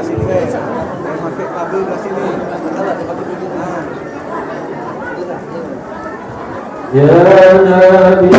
sini guys. Pakai kabel ke sini. Ya Nabi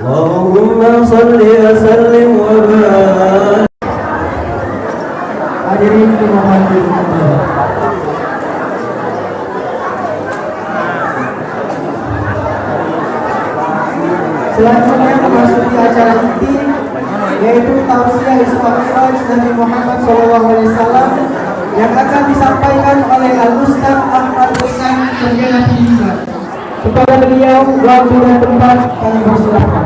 Allahumma salli wa sallim wa barik. Hadirin dirahmati Allah. Selanjutnya memasuki acara inti, yaitu tausiah Isra Mi'raj Nabi Muhammad SAW yang akan disampaikan oleh Al-Ustaz Ahmad Husain Sarjana Pendidikan. Kepada beliau, waktu dan tempat kami persilahkan.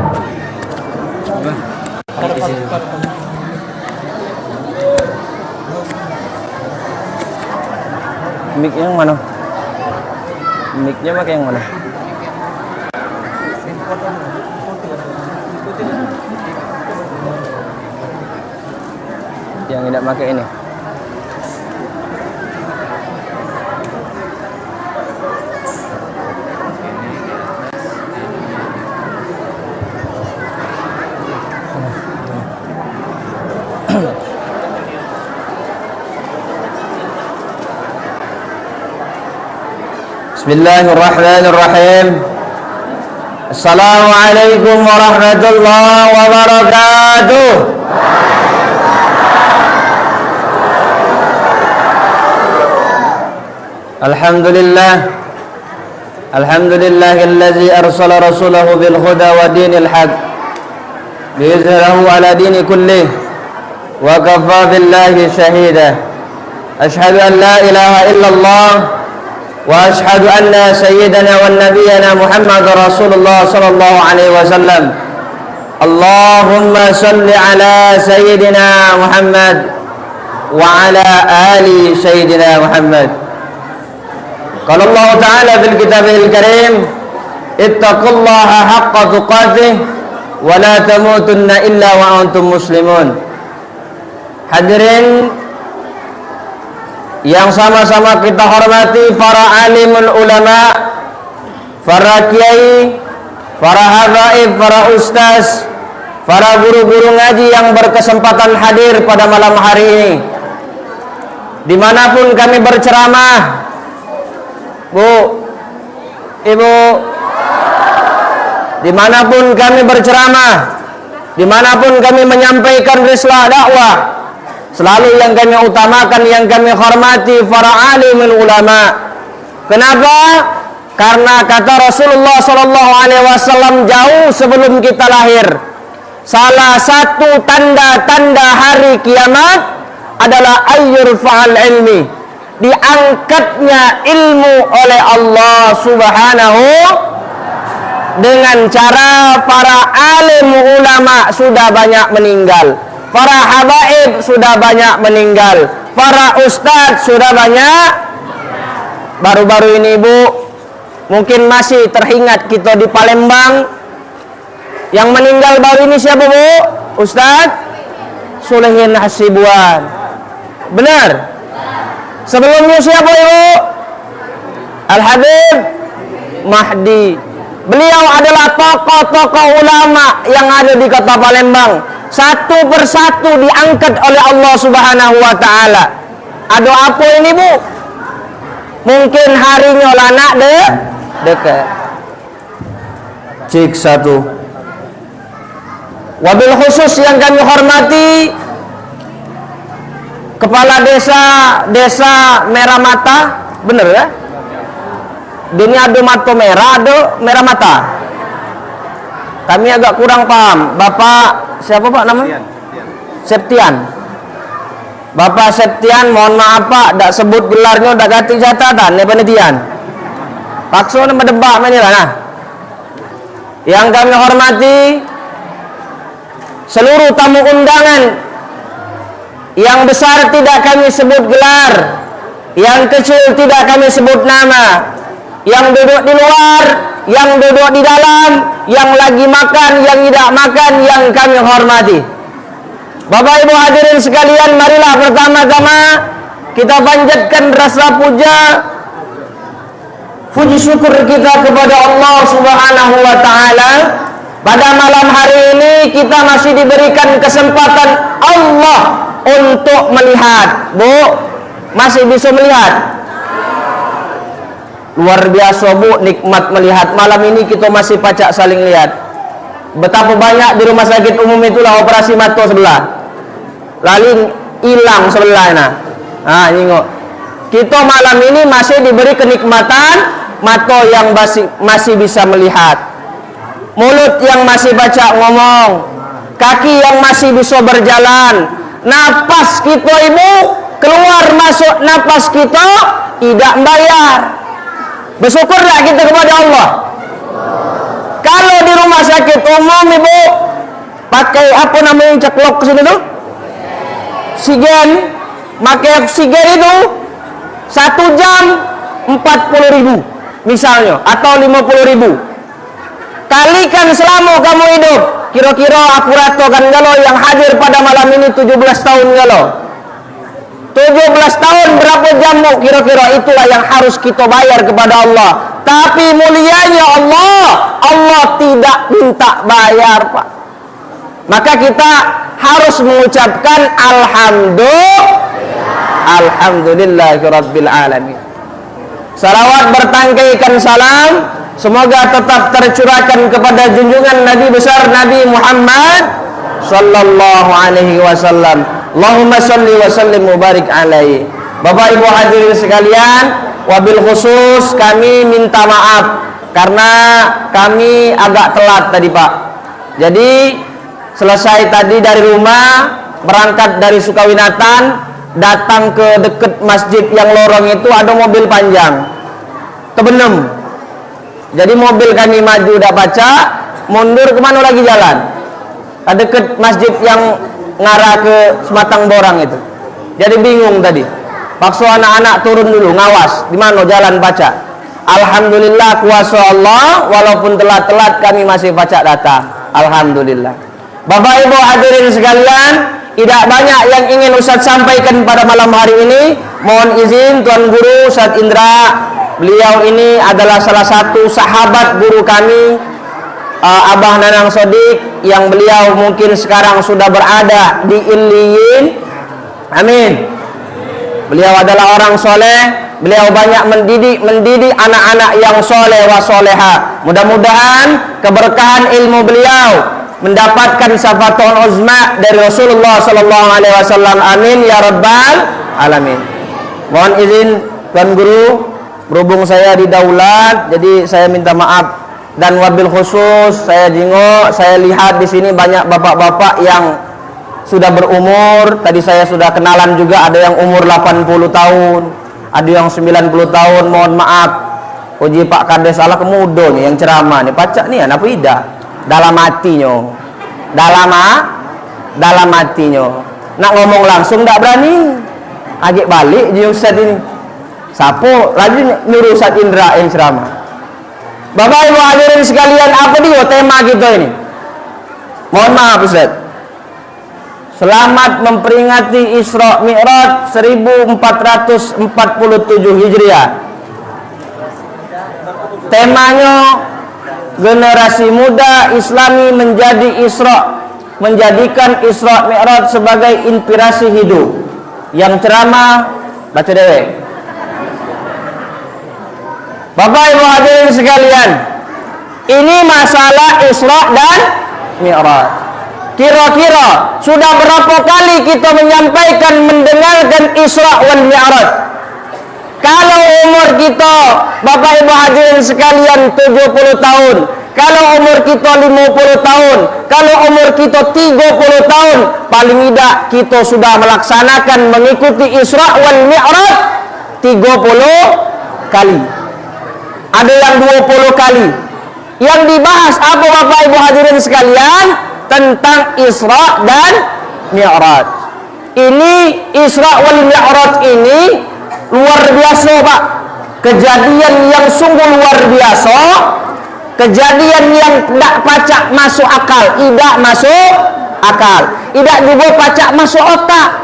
Mic yang mana? Mic-nya pakai yang mana? Yang tidak pakai ini. Bismillahirrahmanirrahim. Assalamualaikum warahmatullahi wabarakatuh. Alhamdulillahilladzi arsala rasulahu bil huda wa dinil haq liyuzhirahu ala dini kullih wa kafa billahi shahida. Ashhadu an la ilaha illallah wa ashhadu anna sayyidana wa nabiyyana Muhammad Rasulullah sallallahu alaihi wasallam. Allahumma salli ala sayyidina Muhammad wa ala ali sayyidina Muhammad. Qala Allah Ta'ala fil kitabil karim, ittaqullaha haqqa tuqatih wa la tamutunna illa wa antum muslimun. Hadirin yang sama-sama kita hormati, para alimul ulama, para kiai, para habaib, para ustaz, para guru-guru ngaji yang berkesempatan hadir pada malam hari ini, dimanapun kami berceramah, Bu, Ibu, dimanapun kami berceramah, dimanapun kami menyampaikan risalah dakwah, selalu yang kami utamakan, yang kami hormati para alimul ulama. Kenapa? Karena kata Rasulullah SAW jauh sebelum kita lahir, salah satu tanda-tanda hari kiamat adalah ayyurfa'al ilmi, diangkatnya ilmu oleh Allah Subhanahu, dengan cara para alim ulama sudah banyak meninggal, para habaib sudah banyak meninggal, para ustadz sudah banyak. Baru-baru ini, Bu, mungkin masih teringat kita di Palembang, yang meninggal baru ini siapa, Bu? Ustadz Sulehin Hasibuan. Benar? Sebelumnya siapa, Ibu? Al-Habib Mahdi. Beliau adalah tokoh-tokoh ulama yang ada di kota Palembang. Satu persatu diangkat oleh Allah Subhanahu wa ta'ala. Ada apa ini, Bu? Mungkin harinya lanak dekat. Cik satu. Wabil khusus yang kami hormati Kepala Desa Merah Mata. Bener ya? Ini ada mata merah, ada merah mata. Kami agak kurang paham. Bapak siapa, Pak, namanya? Septian. Bapak Septian, mohon maaf Pak, tak sebut gelarnya, tak ganti catatan, ini penelitian. Paksa nama debak mana nah. Yang kami hormati seluruh tamu undangan. Yang besar tidak kami sebut gelar, yang kecil tidak kami sebut nama. Yang duduk di luar, yang duduk di dalam, yang lagi makan, yang tidak makan, yang kami hormati. Bapak Ibu hadirin sekalian, marilah pertama-tama kita panjatkan rasa puji syukur kita kepada Allah Subhanahu wa ta'ala. Pada malam hari ini kita masih diberikan kesempatan Allah untuk melihat. Bu, masih bisa melihat? Luar biasa, Bu, nikmat melihat. Malam ini kita masih pacak saling lihat. Betapa banyak di rumah sakit umum itulah operasi mata sebelah, lalu hilang sebelah. Nah, nyingok. Kita malam ini masih diberi kenikmatan mata yang masih bisa melihat, mulut yang masih baca ngomong, kaki yang masih bisa berjalan, napas kita, Ibu, keluar masuk napas kita tidak bayar. Bersyukurlah kita kepada Allah. Kalau di rumah sakit umum, Ibu, pakai apa namanya ceklok ke sini tuh? Oksigen, pakai oksigen itu 1 jam 40.000 misalnya, atau 50.000. Kalikan selama kamu hidup, kira-kira akurat kan galo yang hadir pada malam ini 17 tahun galo. 17 tahun berapa jam kira-kira, itulah yang harus kita bayar kepada Allah. Tapi mulianya Allah tidak minta bayar, Pak. Maka kita harus mengucapkan alhamdulillahirabbil alamin. Salawat bertangkaikan salam semoga tetap tercurahkan kepada junjungan Nabi besar Nabi Muhammad sallallahu alaihi wasallam. Allahumma salli wa sallim mubarik alaihi. Bapak Ibu hadirin sekalian, wabil khusus kami minta maaf karena kami agak telat tadi, Pak. Jadi selesai tadi dari rumah, berangkat dari Sukawinatan, datang ke dekat masjid yang lorong itu ada mobil panjang kebenem. Jadi mobil kami maju udah baca, mundur kemana lagi jalan, dekat masjid yang ngarah ke Sematang Borang itu. Jadi bingung tadi, paksa anak-anak turun dulu ngawas di mana jalan baca. Alhamdulillah kuasa Allah, walaupun telat-telat kami masih baca data. Alhamdulillah. Bapak Ibu hadirin sekalian, tidak banyak yang ingin Ustadz sampaikan pada malam hari ini. Mohon izin Tuan Guru Ustadz Indra, beliau ini adalah salah satu sahabat guru kami, Abah Nanang Sodik yang beliau mungkin sekarang sudah berada di Illiyin. Amin. Beliau adalah orang soleh. Beliau banyak mendidik anak-anak yang soleh wa soleha. Mudah-mudahan keberkahan ilmu beliau mendapatkan syafaatun uzma dari Rasulullah Sallallahu Alaihi Wasallam. Amin ya rabbal alamin. Mohon izin Tuan Guru, berhubung saya di daulat, jadi saya minta maaf. Dan wabil khusus saya jengok, saya lihat di sini banyak bapak-bapak yang sudah berumur. Tadi saya sudah kenalan juga, ada yang umur 80 tahun, ada yang 90 tahun. Mohon maaf, uji Pak Kades salah kemudonya yang ceramah nih, pacak nih anak ida dalam hatinya, dalam hatinya. Nak ngomong langsung tak berani, agak balik di Ustaz ini. Sapo lagi nyuruh Ustaz Indra yang ceramah. Bapak Ibu hadirin sekalian, apa dia tema kita ini? Mohon maaf Ustaz. Selamat memperingati Isra Mi'raj 1447 Hijriah. Temanya generasi muda Islami menjadikan Isra Mi'raj sebagai inspirasi hidup. Yang ceramah baca dewek. Bapak Ibu hadirin sekalian, ini masalah Isra dan Mi'raj. Kira-kira sudah berapa kali kita mendengarkan Isra wal Mi'raj? Kalau umur kita, Bapak Ibu hadirin sekalian, 70 tahun, kalau umur kita 50 tahun, kalau umur kita 30 tahun, paling tidak kita sudah melaksanakan mengikuti Isra wal Mi'raj 30 kali. Ada yang 20 kali. Yang dibahas apa Bapak Ibu hadirin sekalian? Tentang Isra dan Mi'raj. Ini Isra wal Mi'raj ini luar biasa Pak. Kejadian yang sungguh luar biasa. Kejadian yang tidak pacak masuk akal. Tidak masuk akal. Tidak juga pacak masuk otak.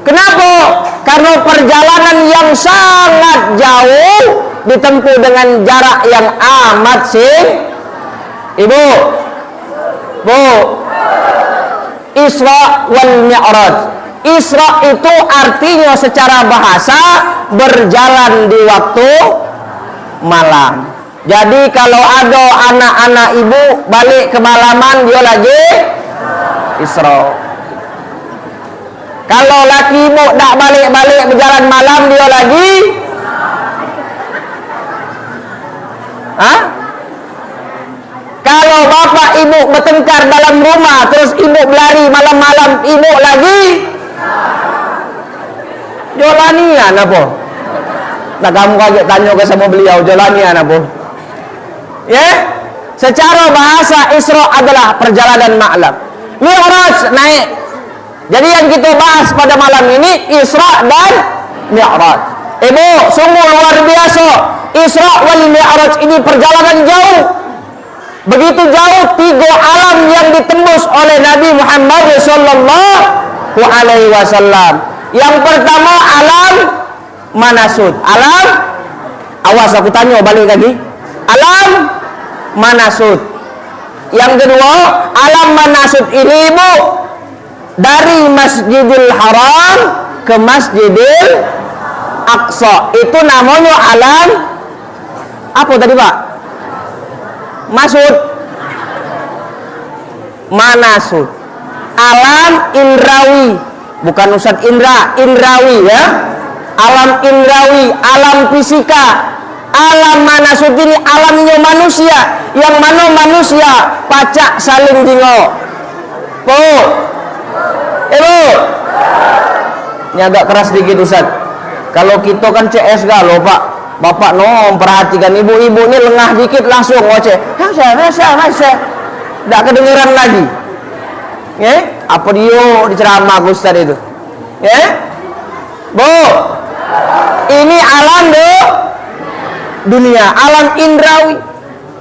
Kenapa? Karena perjalanan yang sangat jauh ditempuh dengan jarak yang amat Ibu, Bu, Isra wal Mi'raj. Isra itu artinya secara bahasa berjalan di waktu malam. Jadi kalau ada anak-anak ibu balik ke malaman, dia lagi Isra. Kalau laki ibu tak balik-balik berjalan malam, dia lagi Kalau bapak ibu bertengkar dalam rumah, terus ibu berlari malam-malam, ibu lagi jolanian apa? Nah kamu kaget tanya ke sama beliau, jolanian apa? Ya, secara bahasa Isra adalah perjalanan malam, Mi'raj naik. Jadi yang kita bahas pada malam ini Isra dan Mi'raj. Ibu, sungguh luar biasa. Isra wal Mi'raj ini perjalanan jauh. Begitu jauh, 3 alam yang ditembus oleh Nabi Muhammad sallallahu alaihi wasallam. Yang pertama alam manasut. Alam, awas aku tanya balik lagi. Alam manasut. Yang kedua, alam manasut ini Ibu dari Masjidil Haram ke Masjidil Aqsa. Itu namanya alam apa tadi Pak? Masud, manasut. Alam indrawi, bukan Ustaz Indra, indrawi ya. Alam indrawi, alam fisika. Alam manasut ini alamnya manusia, yang mana manusia pacak saling jengok. Bu, Ibu, ini agak keras sedikit Ustaz. Kalau kita kan CS galau Pak. Bapak perhatikan ibu-ibu ini lengah dikit langsung ngoceh. Masa. Tidak kedengeran lagi. Ya? Apa dia diceramah Ustaz itu? Ya? Bu, ini alam dunia, alam indrawi.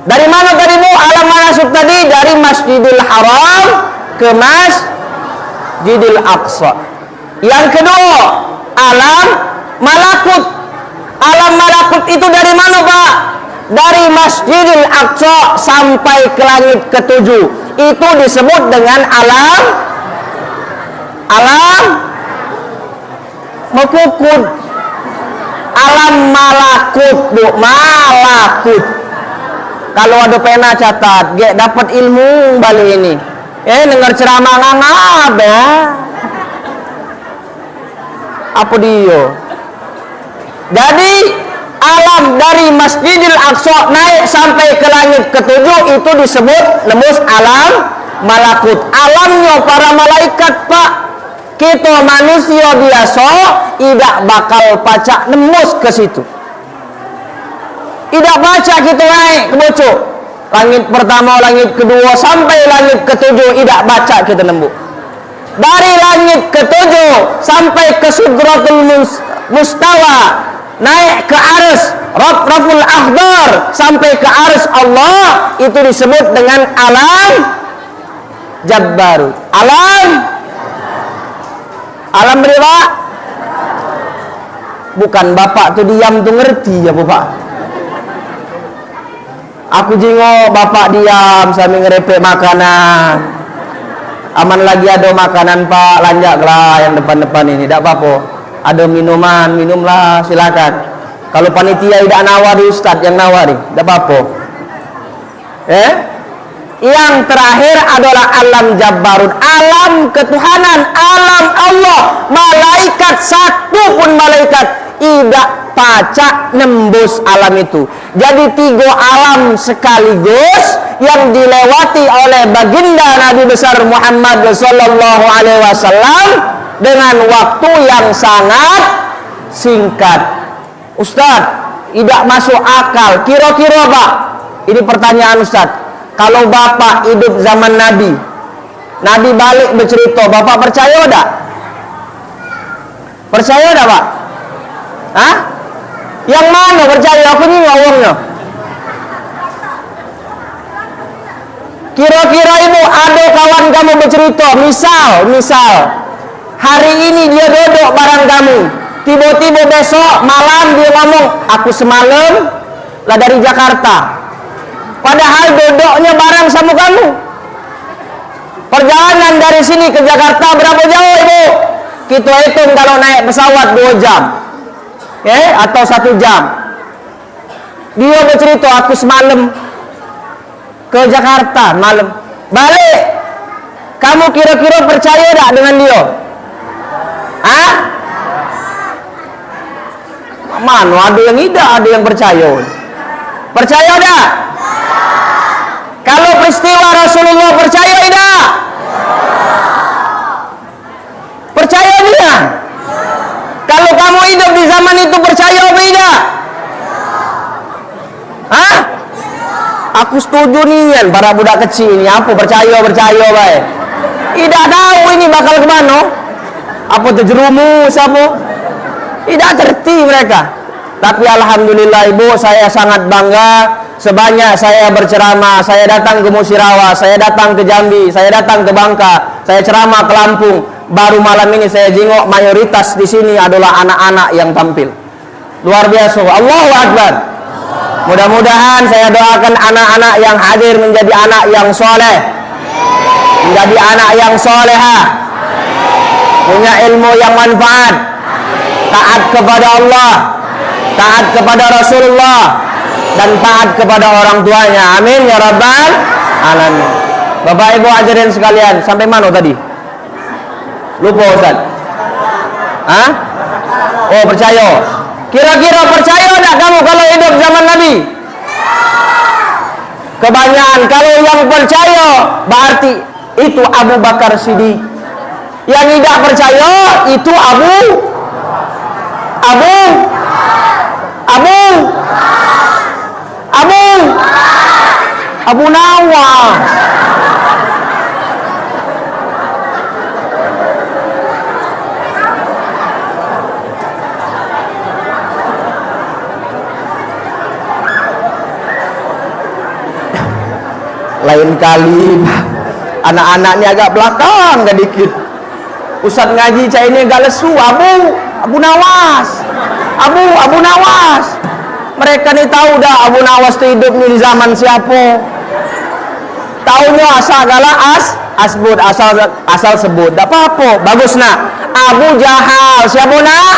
Dari mana tadi Bu? Alam manasut tadi dari Masjidil Haram ke Masjidil Aqsa. Yang kedua, alam malakut. Alam malakut itu dari mana Pak? dari Masjidil Aqsa sampai ke langit ketujuh itu disebut dengan alam mekukut, alam malakut, Bu, malakut. Kalau ada pena catat, ge dapat ilmu balik ini. Dengar ceramah ngangap ya. Apa dia? Jadi alam dari Masjidil Aqsa naik sampai ke langit ketujuh itu disebut nembus alam malakut. Alamnya para malaikat, Pak. Kita manusia biasa tidak bakal pacak nembus ke situ. Tidak baca kita naik ke bocok. Langit pertama, langit kedua sampai langit ketujuh tidak baca kita nembus. Dari langit ketujuh sampai ke Sidratul Mustawa, naik ke Arsy, Raful Akhdar sampai ke Arsy Allah, itu disebut dengan alam Jabbarut. Alam berapa? Bukan bapak tuh diam tuh ngerti ya, Pak. Aku jengok bapak diam sambil ngerepek makanan. Aman lagi ada makanan, Pak, lanjaklah yang depan-depan ini, tidak apa-apa. Ada minuman, minumlah, silakan. Kalau panitia tidak nawari, Ustadz yang nawari, tidak apa-apa. Yang terakhir adalah alam Jabbarut, alam ketuhanan, alam Allah. Malaikat, satu pun malaikat tidak pacak nembus alam itu. Jadi 3 alam sekaligus yang dilewati oleh baginda Nabi besar Muhammad sallallahu alaihi wasallam dengan waktu yang sangat singkat. Ustadz, tidak masuk akal. Kira-kira, Pak, ini pertanyaan Ustadz. Kalau Bapak hidup zaman Nabi balik bercerita, Bapak percaya tak? Percaya tak, Pak? Hah? Yang mana percaya? Aku ni ngomongnya. Kira-kira Ibu ada kawan kamu bercerita, misal hari ini dia duduk bareng kamu, tiba-tiba besok malam dia ngomong, aku semalam lah dari Jakarta, padahal duduknya bareng sama kamu. Perjalanan dari sini ke Jakarta berapa jauh, Ibu? Kita hitung kalau naik pesawat 2 jam, atau 1 jam. Dia bercerita, aku semalam ke Jakarta, malam balik. Kamu kira-kira percaya tak dengan dia? Hah? Mana ada yang tidak, ada yang percaya. Percaya tak? Kalau peristiwa Rasulullah percaya tidak? Percaya dia? Kalau kamu hidup di zaman itu percaya apa tidak? Hah? Aku setuju nih, para budak kecil ini. Apa percaya baik? Tidak tahu ini bakal kemana. Apa terjerumus apa? Tidak ngerti mereka. Tapi alhamdulillah, Ibu, saya sangat bangga. Sebanyak saya berceramah, saya datang ke Musirawa, saya datang ke Jambi, saya datang ke Bangka, saya ceramah ke Lampung. Baru malam ini saya jengok mayoritas di sini adalah anak-anak yang tampil. Luar biasa. Allahu Akbar. Mudah-mudahan saya doakan anak-anak yang hadir menjadi anak yang soleh, menjadi anak yang soleha, punya ilmu yang manfaat, taat kepada Allah, taat kepada Rasulullah, dan taat kepada orang tuanya. Amin ya rabbal alamin. Bapak Ibu hadirin sekalian, sampai mana tadi? Lupa, Ustaz. Hah? Oh, percaya. Kira-kira percaya tak kamu kalau hidup zaman Nabi? Kebanyakan kalau yang percaya berarti itu Abu Bakar Siddiq. Yang tidak percaya itu Abu Nawas. Lain kali anak-anaknya agak belakang gak dikit. Ustaz ngaji cah ini agak lesu. Abu Nawas. Abu Nawas. Mereka nih tahu dah Abu Nawas itu hidup nih di zaman siapa. Taunya asal gala asbut asal sebut. Tak apa-apa. Bagus nak. Abu Jahal. Siapa nak?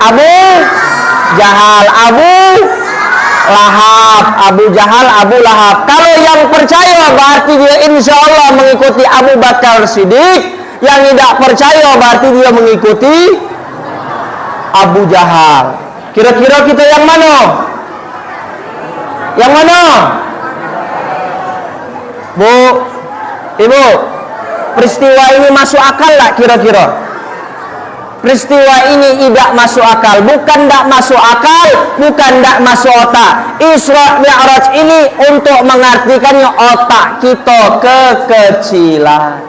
Abu Jahal. Abu Lahab. Abu Jahal, Abu Lahab. Kalau yang percaya berarti dia insya Allah mengikuti Abu Bakar Siddiq. Yang tidak percaya berarti dia mengikuti Abu Jahal. Kira-kira kita yang mana? Yang mana? Bu, Ibu, peristiwa ini masuk akal tak kira-kira? Peristiwa ini tidak masuk akal. Bukan tak masuk akal, bukan tak masuk otak. Isra Mi'raj ini untuk mengartikannya otak kita kekecilan.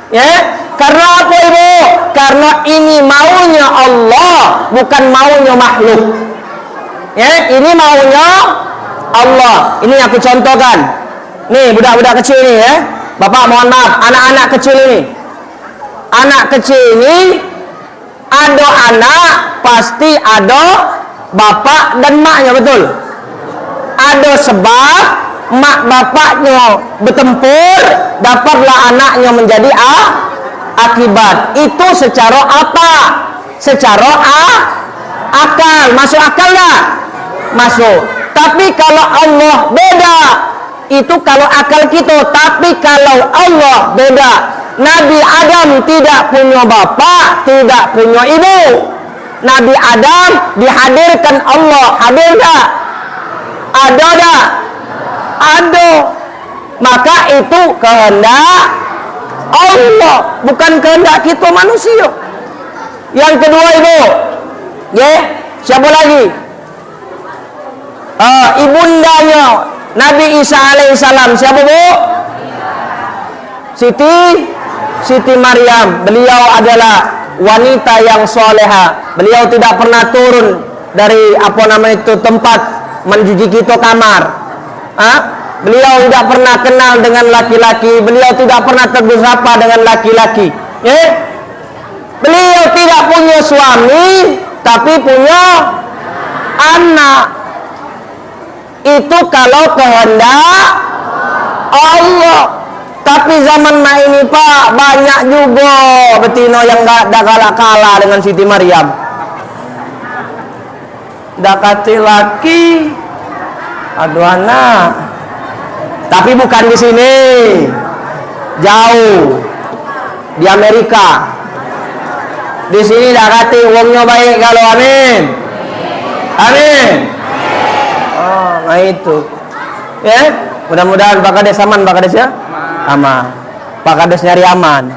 Ya, karena apa Ibu? Karena ini maunya Allah, bukan maunya makhluk. Ya, ini maunya Allah. Ini aku contohkan. Nih budak-budak kecil nih ya. Bapak mohon maaf, anak-anak kecil ini. Anak kecil ini ada anak pasti ada bapak dan maknya, betul? Ada sebab mak bapaknya bertempur, dapatlah anaknya menjadi akibat. Itu secara apa? Secara akal. Masuk akal enggak? Masuk. Tapi kalau Allah beda. Itu kalau akal kita. Tapi kalau Allah beda. Nabi Adam tidak punya bapak, tidak punya ibu. Nabi Adam dihadirkan Allah. Hadir tak? Ada tak? Ada. Maka itu kehendak Allah, bukan kehendak kita manusia. Yang kedua Ibu, ya, siapa lagi? Ibundanya Nabi Isa alaihissalam, siapa Bu? Siti Maryam. Beliau adalah wanita yang soleha. Beliau tidak pernah turun dari tempat mencuci kita kamar. Beliau tidak pernah kenal dengan laki-laki. Beliau tidak pernah tegur sapa dengan laki-laki. Beliau tidak punya suami, tapi punya anak. Itu kalau kehendak Allah. Tapi zaman ini Pak, banyak juga betina yang dah kalah dengan Siti Maryam. Dah kata laki, aduh anak. Tapi bukan di sini, jauh di Amerika. Di sini dah kata uangnya baik kalau amin, amin. Oh, nah itu, ya. Mudah-mudahan Pak Kades aman, Pak Kades ya, aman. Pak Kades nyari aman.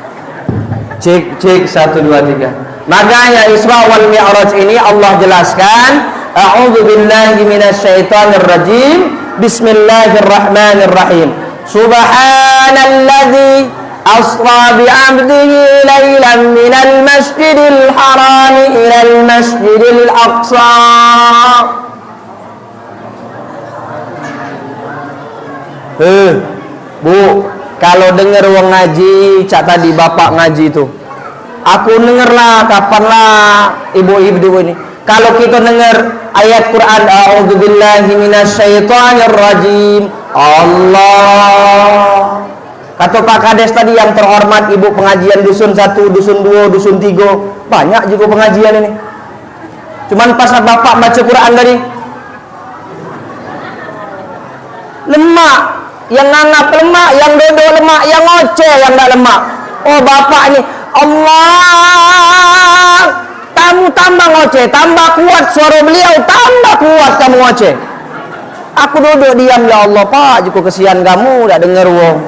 Cek 1 2 3. Makanya Isra wal Mi'raj ini Allah jelaskan, a'udzu billahi minasyaitonir rajim. Bismillahirrahmanirrahim. Subhanalladzi asra bi 'abdihi lailan minal masjidil haram ilal masjidil aqsa. Bu, kalau dengar wong ngaji, cak tadi bapak ngaji itu. Aku dengarlah kapanlah ibu-ibu ini. Kalau kita dengar ayat Quran, a'udzubillahi minasyaitonir rajim. Allah. Kata Pak Kades tadi yang terhormat, ibu pengajian dusun 1, dusun 2, dusun 3. Banyak juga pengajian ini. Cuman pas bapak baca Quran tadi, lemak, yang nganggap lemak, yang dodo lemak, yang ngoceh yang tak lemak. Oh bapak ini, Allah, kamu tambah ngoceh, tambah kuat suara beliau, tambah kuat kamu ngoceh. Aku duduk diam, ya Allah Pak, juga kesian kamu, tak dengar wong.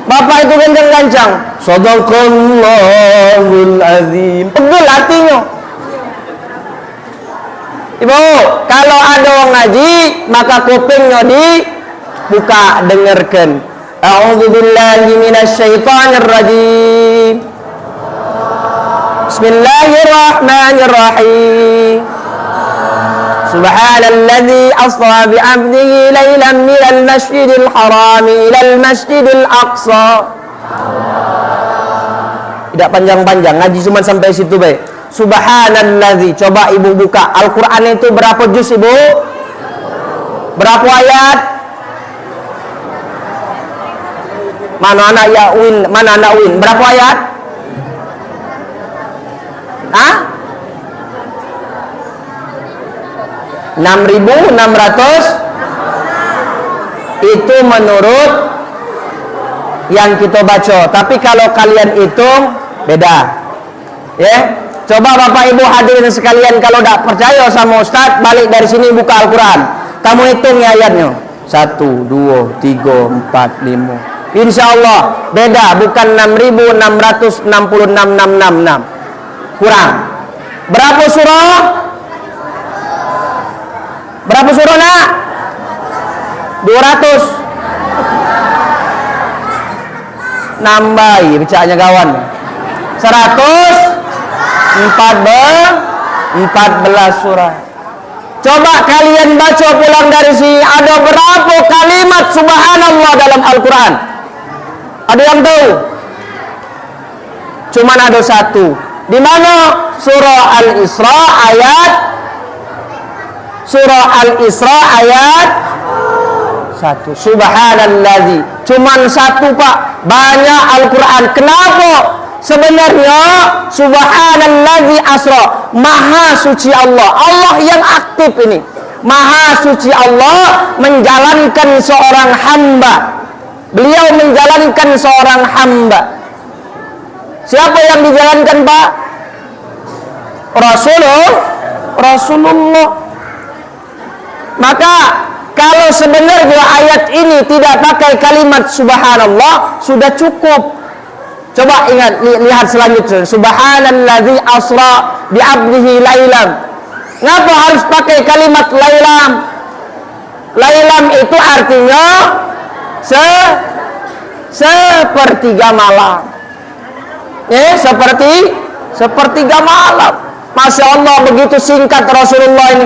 Bapak itu kencang-kencang, Shadaqallahul azim, pegel hatinya. Ibu, kalau ada orang ngaji, maka kupingnya dibuka, dengarkan. A'udzubillahi minasyaitonir rajim. Bismillahirrahmanirrahim. Subhanalladzi asra bi 'abdihi lailan minal masjidil haram ilal masjidil aqsa. Tidak panjang-panjang, ngaji cuma sampai situ baik. Subhanallazi. Coba ibu buka Al-Quran itu berapa juz ibu? Berapa ayat? Mana anak Win? Mana anak Win? Berapa ayat? Hah? 6.600 itu menurut yang kita baca. Tapi kalau kalian hitung beda. Ya. Coba Bapak Ibu hadirin sekalian, kalau tidak percaya sama Ustaz, balik dari sini buka Al-Quran. Kamu hitung ya ayatnya. 1, 2, 3, 4, 5. Insya Allah beda, bukan 6.666. Kurang. Berapa surah? Berapa surah nak? 200. Nambahi bacanya kawan. 114 surah. Coba kalian baca pulang dari sini, ada berapa kalimat subhanallah dalam Al-Quran? Ada yang tahu? Cuman ada satu. Di mana? Surah Al-Isra ayat 1. Subhanallazi. Cuman satu Pak. Banyak Al-Quran. Kenapa? Sebenarnya subhanallazi asra, maha suci Allah. Allah yang aktif ini. Maha suci Allah menjalankan seorang hamba. Beliau menjalankan seorang hamba. Siapa yang dijalankan Pak? Rasulullah. Maka kalau sebenarnya ayat ini tidak pakai kalimat subhanallah sudah cukup. Coba ingat, lihat selanjutnya. Subhanallazi asra bi'abdihi lailam. Ngapa harus pakai kalimat lailam? Lailam itu artinya sepertiga malam. Sepertiga malam. Masya Allah, begitu singkat Rasulullah ini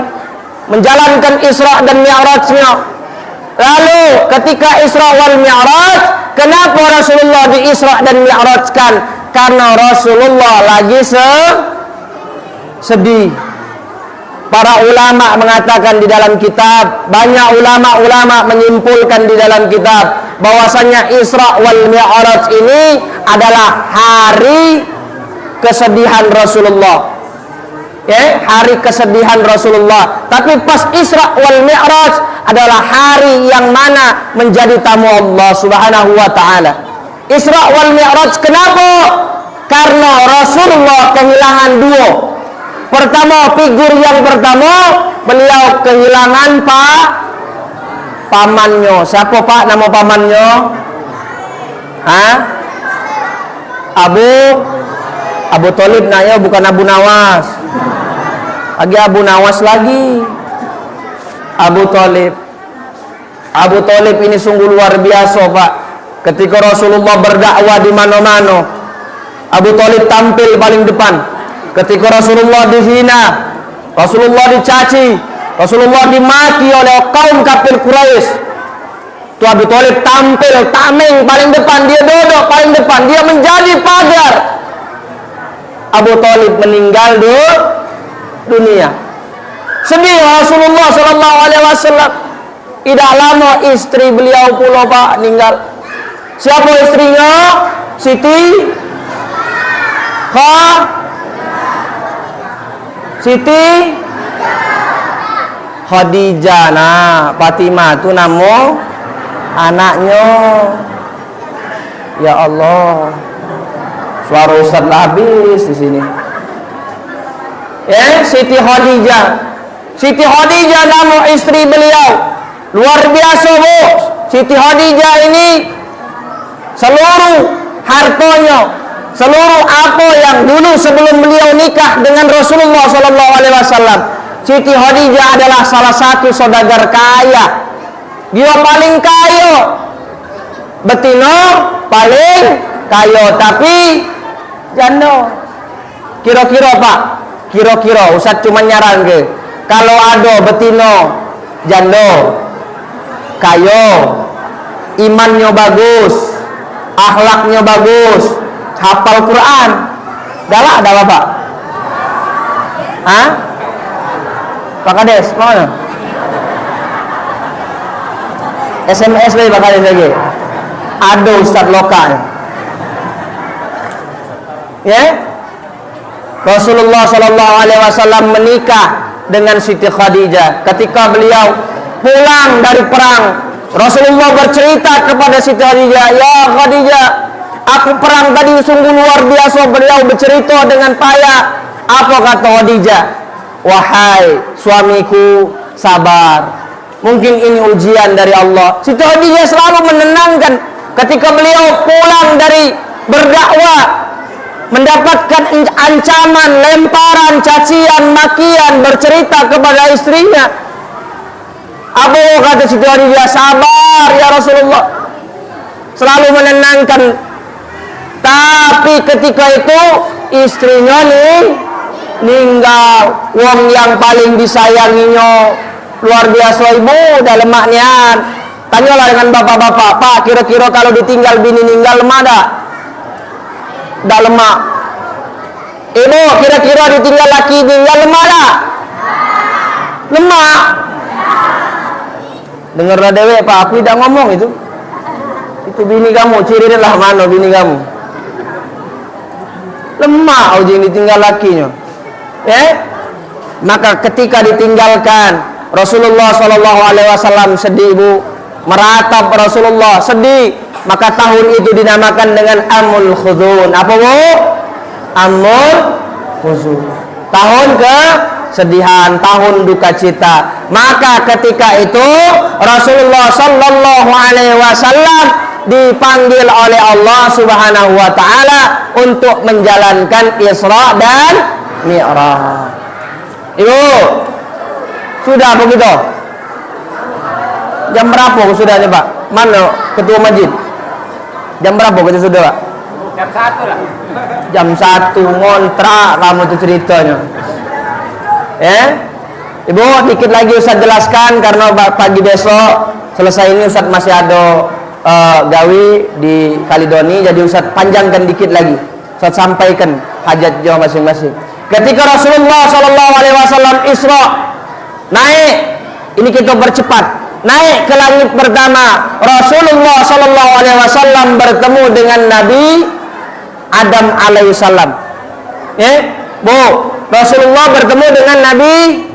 menjalankan Isra dan Mi'rajnya. Lalu ketika Isra wal Mi'raj, kenapa Rasulullah di Isra dan Mi'rajkan? Karena Rasulullah lagi sedih. Para ulama mengatakan di dalam kitab, banyak ulama menyimpulkan di dalam kitab bahwasanya Isra wal Mi'raj ini adalah hari kesedihan Rasulullah. Hari kesedihan Rasulullah. Tapi pas Isra wal Mi'raj adalah hari yang mana menjadi tamu Allah Subhanahu wa taala. Isra wal Mi'raj kenapa? Karena Rasulullah kehilangan dua. Pertama, figur yang pertama, beliau kehilangan pamannya. Siapa Pak nama pamannya? Abu Thalib naya, bukan Abu Nawas. Lagi Abu Nawas lagi. Abu Thalib ini sungguh luar biasa Pak. Ketika Rasulullah berdakwah di mana-mana, Abu Thalib tampil paling depan. Ketika Rasulullah dihina, Rasulullah dicaci, Rasulullah dimaki oleh kaum kafir Quraisy, itu Abu Thalib tampil tameng paling depan, dia duduk paling depan, dia menjadi pagar. Abu Thalib meninggal dunia. Sedih Rasulullah sallallahu alaihi wasallam. Tidak lama istri beliau pula Pak meninggal. Siapa istrinya? Siti Khadijah. Nah, Fatimah itu nama anaknya. Ya Allah, suara Ustaz habis di sini. Siti Khadijah nama istri beliau. Luar biasa Bu. Siti Khadijah ini seluruh hartanya, seluruh apa yang dulu sebelum beliau nikah dengan Rasulullah sallallahu alaihi wasallam, Siti Khadijah adalah salah satu saudagar kaya. Dia paling kaya. Betina paling kaya, tapi janda. Kira-kira Pak, kira-kira Ustaz cuma nyaran ke, kalau ada betina janda kaya, imannya bagus, akhlaknya bagus, hafal Quran. Dah ada Bapak? Hah? Pak Kades, mana? SMS lagi Pak Kades lagi. Ada Ustaz lokal. Ya? Rasulullah Shallallahu Alaihi Wasallam menikah dengan Siti Khadijah. Ketika beliau pulang dari perang, Rasulullah bercerita kepada Siti Khadijah, "Ya Khadijah, aku perang tadi sungguh luar biasa." Beliau bercerita dengan payah. Apa kata Khadijah? "Wahai suamiku, sabar. Mungkin ini ujian dari Allah." Siti Khadijah selalu menenangkan ketika beliau pulang dari berdakwah, mendapatkan ancaman, lemparan, cacian, makian, bercerita kepada istrinya. Apa kata Siti Khadijah? "Sabar ya Rasulullah." Selalu menenangkan. Tapi ketika itu istrinya meninggal. Wong yang paling disayanginya luar biasa ibu, dah lemak nian. Tanyalah dengan bapak-bapak, "Pak, kira-kira kalau ditinggal bini ninggal lemah dah?" Dah lemak. "Ibu, kira-kira ditinggal laki tinggal lemah dah?" Lemak. Dengarlah dewe, Pak, aku tidak ngomong itu. Itu bini kamu, ciri lah mana bini kamu. Lemah uji ditinggal lakinya. Maka ketika ditinggalkan, Rasulullah Shallallahu Alaihi Wasallam sedih ibu, meratap Rasulullah sedih. Maka tahun itu dinamakan dengan Amul Khuzun. Apa bu? Amul Khuzun. Tahun kesedihan, tahun duka cita. Maka ketika itu Rasulullah Shallallahu Alaihi Wasallam dipanggil oleh Allah Subhanahu Wa Taala untuk menjalankan Isra dan Mi'raj. Ibu, sudah begitu? Jam berapa sudahnya Pak? Mana ketua masjid? Jam berapa kita sudah Pak? Jam 1 lah. Jam 1 ngontrak kamu tuh ceritanya. Ibu, dikit lagi Ustaz jelaskan karena pagi besok selesai ini Ustaz masih ada gawi di Kalidoni, jadi Ustaz panjangkan dikit lagi. Ustaz sampaikan hajat jauh masing-masing. Ketika Rasulullah Shallallahu Alaihi Wasallam Isra naik, ini kita bercepat naik ke langit pertama. Rasulullah Shallallahu Alaihi Wasallam bertemu dengan Nabi Adam alaihissalam. Bu, Rasulullah bertemu dengan Nabi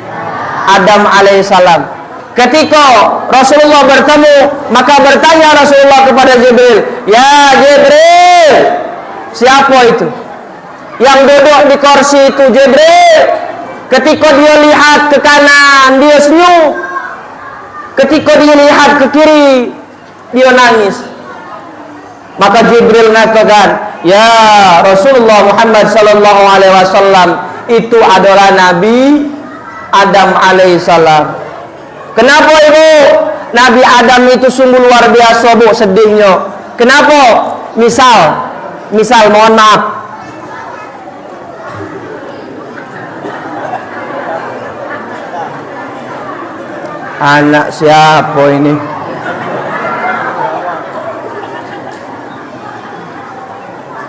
Adam alaihissalam. Ketika Rasulullah bertemu, maka bertanya Rasulullah kepada Jibril, "Ya Jibril, siapa itu yang duduk di kursi itu?" Jibril, ketika dia lihat ke kanan, dia senyum. Ketika dia lihat ke kiri, dia nangis. Maka Jibril mengatakan, "Ya Rasulullah Muhammad sallallahu alaihi wasallam, itu adalah Nabi Adam alaihissalam." Kenapa ibu? Nabi Adam itu sungguh luar biasa bu sedihnya. Kenapa? Misal mohon maaf. Anak siapa ini?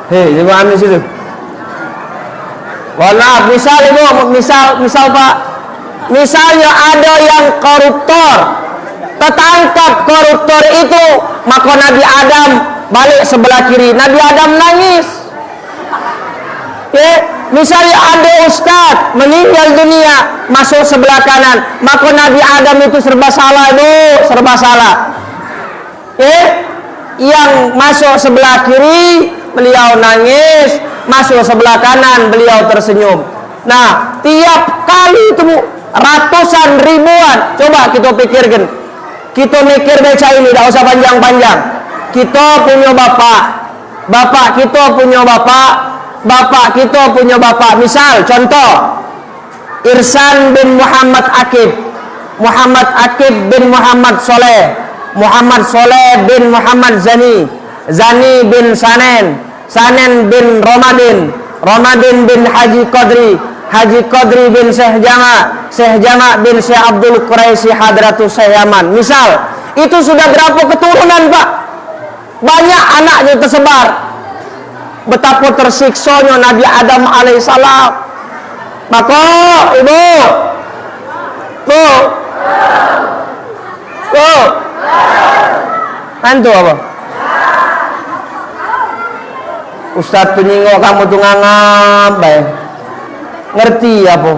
Hei, ibu ambil situ. Mohon maaf, misal Pak. Misalnya ada yang koruptor, tertangkap koruptor itu, maka Nabi Adam balik sebelah kiri, Nabi Adam nangis. Misalnya ada ustaz meninggal dunia, masuk sebelah kanan, maka Nabi Adam itu serba salah bu, serba salah. Yang masuk sebelah kiri beliau nangis, masuk sebelah kanan beliau tersenyum. Nah, tiap kali itu ratusan ribuan, coba kita pikirkan, kita mikir baca ini, tidak usah panjang-panjang. Kita punya bapak kita punya bapak kita punya bapak. Misal contoh Irsan bin Muhammad Akib, Muhammad Akib bin Muhammad Soleh, Muhammad Soleh bin Muhammad Zani, Zani bin Sanen, Sanen bin Romadin, Romadin bin Haji Qadri, Haji Qadri bin Syekh Jama', Syekh Jama' bin Syekh Abdul Quraisy Hadratus Syekh Yaman. Misal, itu sudah berapa keturunan Pak? Banyak anaknya tersebar. betapa tersiksanya Nabi Adam alaihissalam. Maka ibu, bu, Antu apa? Ustaz tuh nyingok kamu tuh ngangam, baik. Ngerti apa?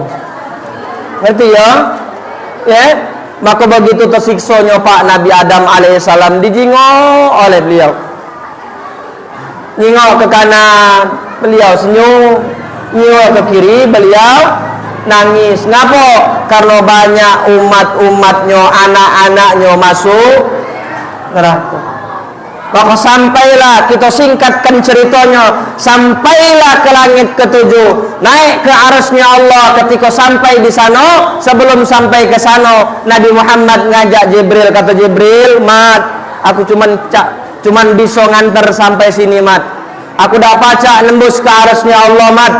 Ngerti ya? Ya? Maka begitu tersiksanya Pak Nabi Adam alaihissalam dijingok oleh beliau. Nyingok ke kanan, beliau senyum. Nyingok ke kiri, beliau nangis. Ngapa? Karena banyak umat-umatnya, anak-anaknya masuk neraka. Maka sampailah, kita singkatkan ceritanya, sampailah ke langit ketujuh, naik ke arasnya Allah. Ketika sampai di sana, sebelum sampai ke sana, Nabi Muhammad ngajak Jibril. Kata Jibril, mat, aku cuman bisa nganter sampai sini, mat. Aku dah pacak nembus ke arasnya Allah, mat.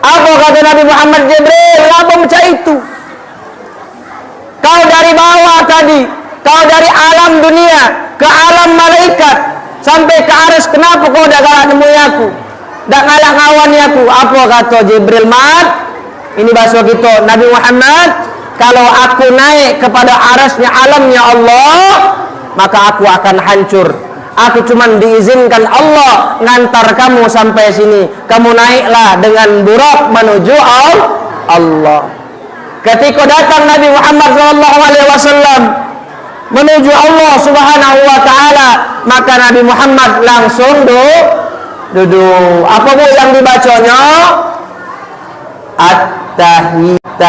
Apa kata Nabi Muhammad? Jibril, apa macam itu? Kau dari bawah tadi, kau dari alam dunia ke alam malaikat sampai ke aras, kenapa kau dah galak nemui aku, dah galak ngawani aku? Apa kata Jibril? Mat, ini bahasa kita, Nabi Muhammad, kalau aku naik kepada arasnya alamnya Allah, maka aku akan hancur. Aku cuman diizinkan Allah ngantar kamu sampai sini. Kamu naiklah dengan burak menuju Allah. Ketika datang Nabi Muhammad SAW menuju Allah Subhanahu wa taala, maka Nabi Muhammad langsung duduk. Apa bu yang dibacanya? At-tahiyat